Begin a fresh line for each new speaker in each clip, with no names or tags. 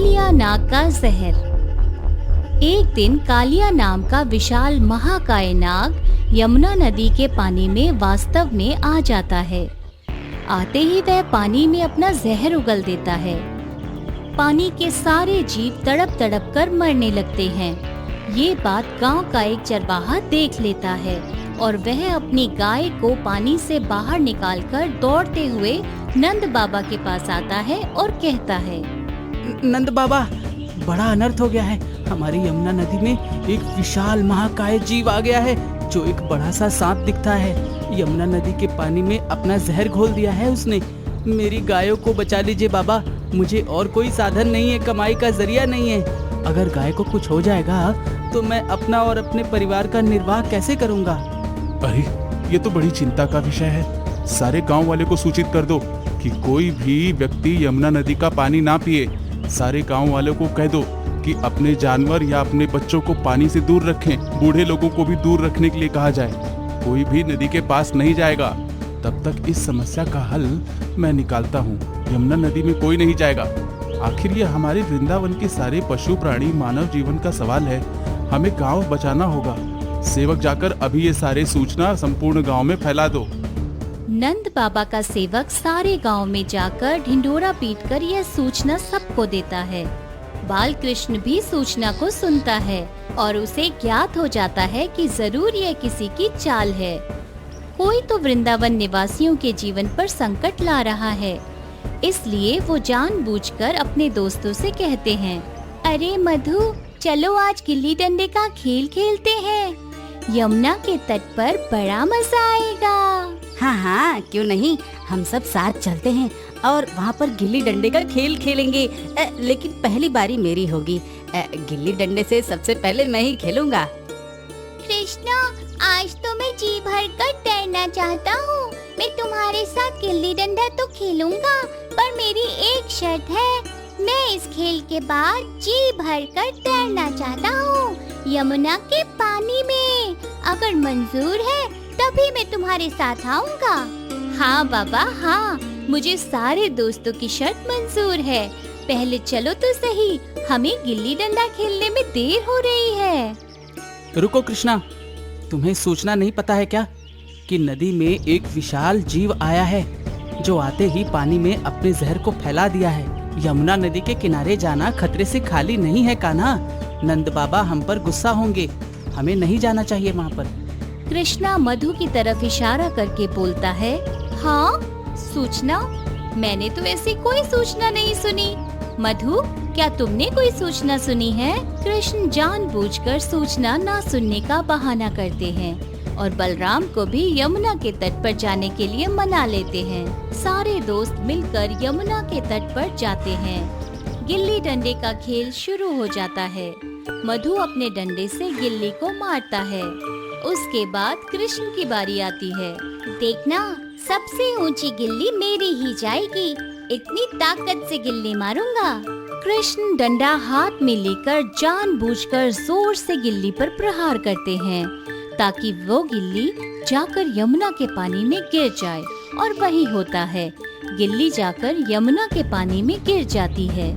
कालिया नाग का जहर। एक दिन कालिया नाम का विशाल महाकाय नाग यमुना नदी के पानी में वास्तव में आ जाता है। आते ही वह पानी में अपना जहर उगल देता है। पानी के सारे जीव तड़प तड़प कर मरने लगते हैं। ये बात गांव का एक चरवाहा देख लेता है और वह अपनी गाय को पानी से बाहर निकालकर दौड़ते हुए नंद बाबा के पास आता है और कहता है,
नंद बाबा, बड़ा अनर्थ हो गया है। हमारी यमुना नदी में एक विशाल महाकाय जीव आ गया है जो एक बड़ा सा सांप दिखता है। यमुना नदी के पानी में अपना जहर घोल दिया है उसने। मेरी गायों को बचा लीजिए बाबा, मुझे और कोई साधन नहीं है, कमाई का जरिया नहीं है। अगर गाय को कुछ हो जाएगा तो मैं अपना और अपने परिवार का निर्वाह कैसे करूँगा?
अरे, ये तो बड़ी चिंता का विषय है। सारे गांव वाले को सूचित कर दो कि कोई भी व्यक्ति यमुना नदी का पानी ना पिए। सारे गांव वालों को कह दो कि अपने जानवर या अपने बच्चों को पानी से दूर रखें। बूढ़े लोगों को भी दूर रखने के लिए कहा जाए। कोई भी नदी के पास नहीं जाएगा। तब तक इस समस्या का हल मैं निकालता हूँ। यमुना नदी में कोई नहीं जाएगा। आखिर ये हमारे वृंदावन के सारे पशु प्राणी मानव जीवन का सवाल है। हमें गांव बचाना होगा। सेवक जाकर अभी ये सारे सूचना संपूर्ण गांव में फैला दो।
नंद बाबा का सेवक सारे गांव में जाकर ढिंढोरा पीटकर यह सूचना सबको देता है। बाल कृष्ण भी सूचना को सुनता है और उसे ज्ञात हो जाता है कि जरूर यह किसी की चाल है। कोई तो वृंदावन निवासियों के जीवन पर संकट ला रहा है। इसलिए वो जानबूझकर अपने दोस्तों से कहते हैं, अरे मधु, चलो आज गिल्ली डंडे का खेल खेलते हैं। यमुना के तट पर बड़ा मजा आएगा।
हाँ हाँ, क्यों नहीं, हम सब साथ चलते हैं और वहाँ पर गिल्ली डंडे का खेल खेलेंगे। लेकिन पहली बारी मेरी होगी। गिल्ली डंडे से सबसे पहले मैं ही खेलूंगा।
कृष्णा, आज तो मैं जी भर कर तैरना चाहता हूँ। मैं तुम्हारे साथ गिल्ली डंडा तो खेलूंगा, पर मेरी एक शर्त है। मैं इस खेल के बाद जी भर कर तैरना चाहता हूँ यमुना के पानी में। अगर मंजूर है तभी मैं तुम्हारे साथ आऊँगा।
हाँ बाबा, हाँ, मुझे सारे दोस्तों की शर्त मंजूर है। पहले चलो तो सही, हमें गिल्ली डंडा खेलने में देर हो रही है।
रुको कृष्णा, तुम्हें सूचना नहीं पता है क्या कि नदी में एक विशाल जीव आया है जो आते ही पानी में अपने जहर को फैला दिया है। यमुना नदी के किनारे जाना खतरे से खाली नहीं है कान्हा। नंद बाबा हम पर गुस्सा होंगे। हमें नहीं जाना चाहिए वहाँ पर।
कृष्णा मधु की तरफ इशारा करके बोलता है, हाँ, सूचना? मैंने तो ऐसी कोई सूचना नहीं सुनी। मधु, क्या तुमने कोई सूचना सुनी है? कृष्ण जानबूझकर सूचना ना सुनने का बहाना करते हैं और बलराम को भी यमुना के तट पर जाने के लिए मना लेते हैं। सारे दोस्त मिलकर यमुना के तट पर जाते हैं। गिल्ली डंडे का खेल शुरू हो जाता है। मधु अपने डंडे से गिल्ली को मारता है। उसके बाद कृष्ण की बारी आती है।
देखना, सबसे ऊंची गिल्ली मेरी ही जाएगी। इतनी ताकत से गिल्ली मारूंगा।
कृष्ण डंडा हाथ में लेकर जानबूझकर जोर से गिल्ली पर प्रहार करते हैं ताकि वो गिल्ली जाकर यमुना के पानी में गिर जाए। और वही होता है, गिल्ली जाकर यमुना के पानी में गिर जाती है।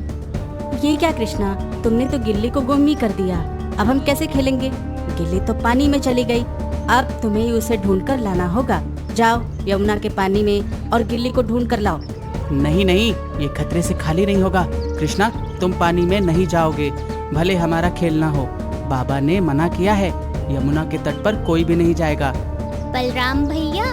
ये क्या कृष्णा, तुमने तो गिल्ली को गुम ही कर दिया। अब हम कैसे खेलेंगे? गिल्ली तो पानी में चली गई। अब तुम्हें उसे ढूंढ कर लाना होगा। जाओ यमुना के पानी में और गिल्ली को ढूंढ कर लाओ।
नहीं नहीं, ये खतरे से खाली नहीं होगा। कृष्णा, तुम पानी में नहीं जाओगे, भले हमारा खेल ना हो। बाबा ने मना किया है, यमुना के तट पर कोई भी नहीं जाएगा।
बलराम भैया,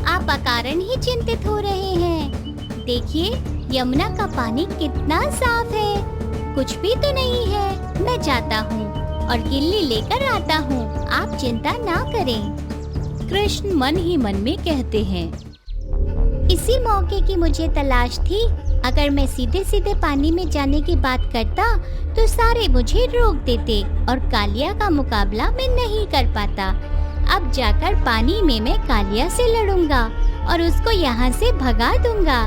आप अकारण ही चिंतित हो रहे हैं। देखिए, यमुना का पानी कितना साफ है। कुछ भी तो नहीं है। मैं जाता हूँ और गिल्ली लेकर आता हूँ। आप चिंता ना करें।
कृष्ण मन ही मन में कहते हैं,
इसी मौके की मुझे तलाश थी। अगर मैं सीधे सीधे पानी में जाने की बात करता तो सारे मुझे रोक देते और कालिया का मुकाबला मैं नहीं कर पाता। अब जाकर पानी में मैं कालिया से लड़ूंगा और उसको यहाँ से भगा दूंगा।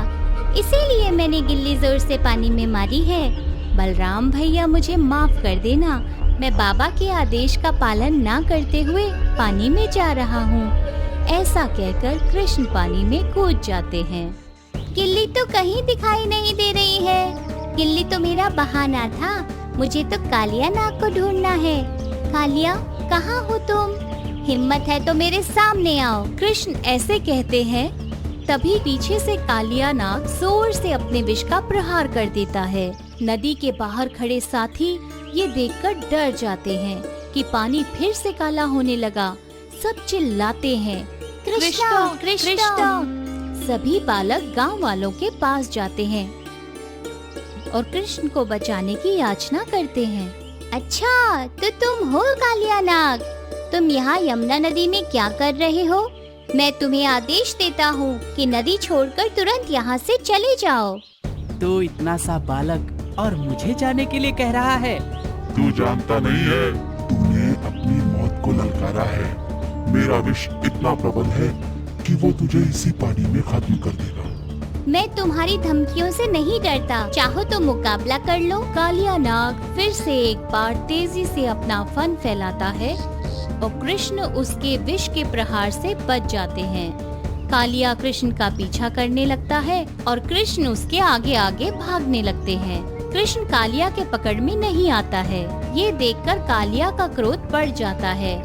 इसीलिए मैंने गिल्ली जोर से पानी में मारी है। बलराम भैया, मुझे माफ कर देना। मैं बाबा के आदेश का पालन ना करते हुए पानी में जा रहा हूँ। ऐसा कहकर कृष्ण पानी में कूद जाते हैं। गिल्ली तो कहीं दिखाई नहीं दे रही है। गिल्ली तो मेरा बहाना था, मुझे तो कालिया नाग को ढूंढना है। कालिया, कहाँ हो तुम? हिम्मत है तो मेरे सामने आओ।
कृष्ण ऐसे कहते हैं, तभी पीछे से कालिया नाग जोर से अपने विष का प्रहार कर देता है। नदी के बाहर खड़े साथी ये देखकर डर जाते हैं कि पानी फिर से काला होने लगा। सब चिल्लाते हैं,
कृष्णा, कृष्णा।
सभी बालक गांव वालों के पास जाते हैं और कृष्ण को बचाने की याचना करते हैं।
अच्छा, तो तुम हो कालिया नाग। तुम यहाँ यमुना नदी में क्या कर रहे हो? मैं तुम्हें आदेश देता हूँ कि नदी छोड़कर तुरंत यहाँ से चले जाओ।
तो इतना सा बालक और मुझे जाने के लिए कह रहा है।
तू जानता नहीं है, तूने अपनी मौत को ललकारा है। मेरा विष इतना प्रबल है कि वो तुझे इसी पानी में खत्म कर देगा।
मैं तुम्हारी धमकियों से नहीं डरता, चाहो तो मुकाबला कर लो।
कालिया नाग फिर से एक बार तेजी से अपना फन फैलाता है और कृष्ण उसके विष के प्रहार से बच जाते हैं। कालिया कृष्ण का पीछा करने लगता है और कृष्ण उसके आगे आगे भागने लगते हैं। कृष्ण कालिया के पकड़ में नहीं आता है। ये देखकर कालिया का क्रोध बढ़ जाता है।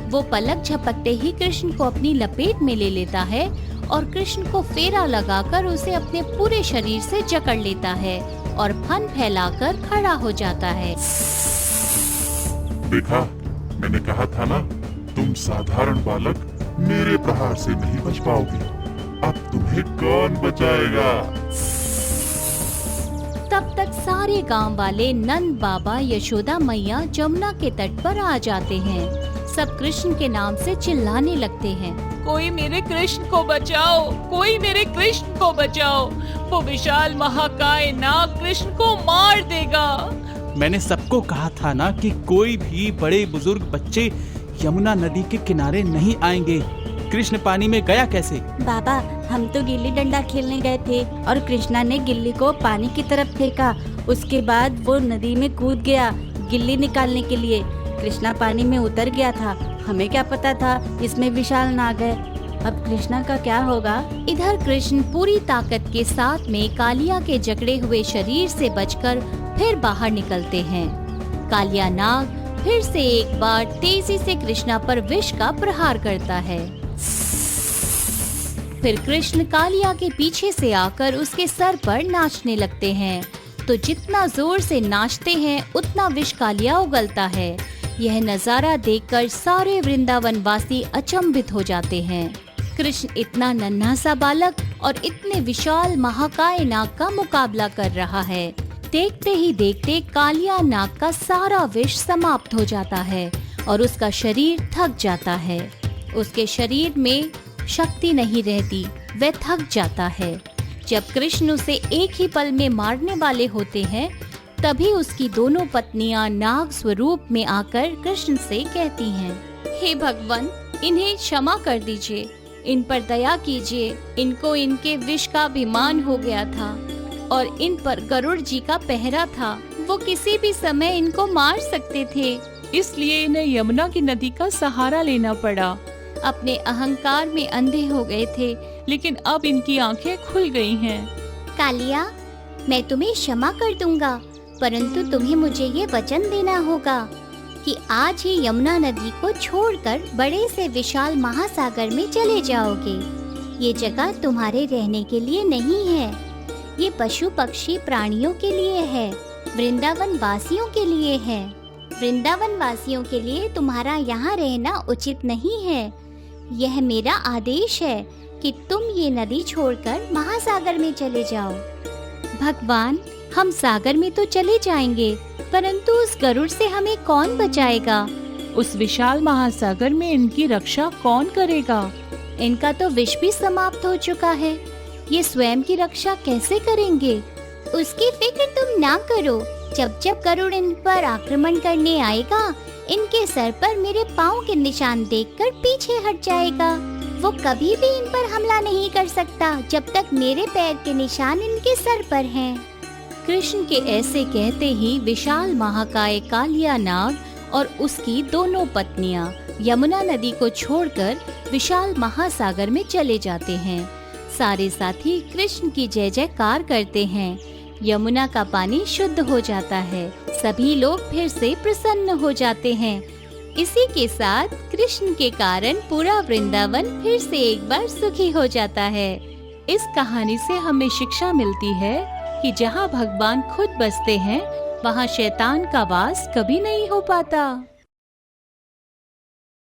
वो पलक झपकते ही कृष्ण को अपनी लपेट में ले लेता है और कृष्ण को फेरा लगाकर उसे अपने पूरे शरीर से जकड़ लेता है और फन फैलाकर खड़ा हो जाता है।
देखा, मैंने कहा था ना, तुम साधारण बालक मेरे प्रहार से नहीं बच पाओगे। अब तुम्हें कौन बचाएगा?
तब तक सारे गांव वाले नंद बाबा, यशोदा मैया जमुना के तट पर आ जाते हैं। सब कृष्ण के नाम से चिल्लाने लगते हैं, कोई मेरे कृष्ण को बचाओ, कोई मेरे कृष्ण को बचाओ, वो विशाल महाकाय नाग कृष्ण को मार देगा।
मैंने सबको कहा था ना कि कोई भी बड़े बुजुर्ग बच्चे यमुना नदी के किनारे नहीं आएंगे। कृष्ण पानी में गया कैसे?
बाबा, हम तो गिल्ली डंडा खेलने गए थे और कृष्णा ने गिल्ली को पानी की तरफ फेंका। उसके बाद वो नदी में कूद गया गिल्ली निकालने के लिए। कृष्णा पानी में उतर गया था। हमें क्या पता था इसमें विशाल नाग है। अब कृष्णा का क्या होगा?
इधर कृष्ण पूरी ताकत के साथ में कालिया के जकड़े हुए शरीर से बचकर फिर बाहर निकलते हैं। कालिया नाग फिर से एक बार तेजी से कृष्णा पर विष का प्रहार करता है। फिर कृष्ण कालिया के पीछे से आकर उसके सर पर नाचने लगते हैं। तो जितना जोर से नाचते हैं उतना विष कालिया उगलता है। यह नजारा देखकर सारे वृंदावन वासी अचंभित हो जाते हैं। कृष्ण इतना नन्हा सा बालक और इतने विशाल महाकाय नाग का मुकाबला कर रहा है। देखते ही देखते कालिया नाग का सारा विष समाप्त हो जाता है और उसका शरीर थक जाता है। उसके शरीर में शक्ति नहीं रहती, वह थक जाता है। जब कृष्ण उसे एक ही पल में मारने वाले होते हैं, तभी उसकी दोनों पत्नियां नाग स्वरूप में आकर कृष्ण से कहती हैं, हे भगवान, इन्हें क्षमा कर दीजिए, इन पर दया कीजिए। इनको इनके विष का अभिमान हो गया था और इन पर गरुड़ जी का पहरा था। वो किसी भी समय इनको मार सकते थे, इसलिए इन्हें यमुना की नदी का सहारा लेना पड़ा। अपने अहंकार में अंधे हो गए थे, लेकिन अब इनकी आंखें खुल गई हैं।
कालिया, मैं तुम्हें क्षमा कर दूंगा, परंतु तुम्हें मुझे ये वचन देना होगा कि आज ही यमुना नदी को छोड़कर बड़े से विशाल महासागर में चले जाओगे। ये जगह तुम्हारे रहने के लिए नहीं है, ये पशु पक्षी प्राणियों के लिए है, वृंदावन वासियों के लिए है। वृंदावन वासियों के लिए तुम्हारा यहाँ रहना उचित नहीं है। यह मेरा आदेश है कि तुम ये नदी छोड़कर महासागर में चले जाओ।
भगवान, हम सागर में तो चले जाएंगे, परंतु उस गरुड़ से हमें कौन बचाएगा? उस विशाल महासागर में इनकी रक्षा कौन करेगा? इनका तो विष भी समाप्त हो चुका है, ये स्वयं की रक्षा कैसे करेंगे?
उसकी फिक्र तुम ना करो। जब जब गरुड़ इन पर आक्रमण करने आएगा, इनके सर पर मेरे पाँव के निशान देखकर पीछे हट जाएगा। वो कभी भी इन पर हमला नहीं कर सकता जब तक मेरे पैर के निशान इनके सर पर हैं।
कृष्ण के ऐसे कहते ही विशाल महाकाय कालिया नाग और उसकी दोनों पत्नियां यमुना नदी को छोड़कर विशाल महासागर में चले जाते हैं। सारे साथी कृष्ण की जय जयकार करते हैं। यमुना का पानी शुद्ध हो जाता है। सभी लोग फिर से प्रसन्न हो जाते हैं। इसी के साथ कृष्ण के कारण पूरा वृंदावन फिर से एक बार सुखी हो जाता है। इस कहानी से हमें शिक्षा मिलती है कि जहाँ भगवान खुद बसते हैं, वहाँ शैतान का वास कभी नहीं हो पाता।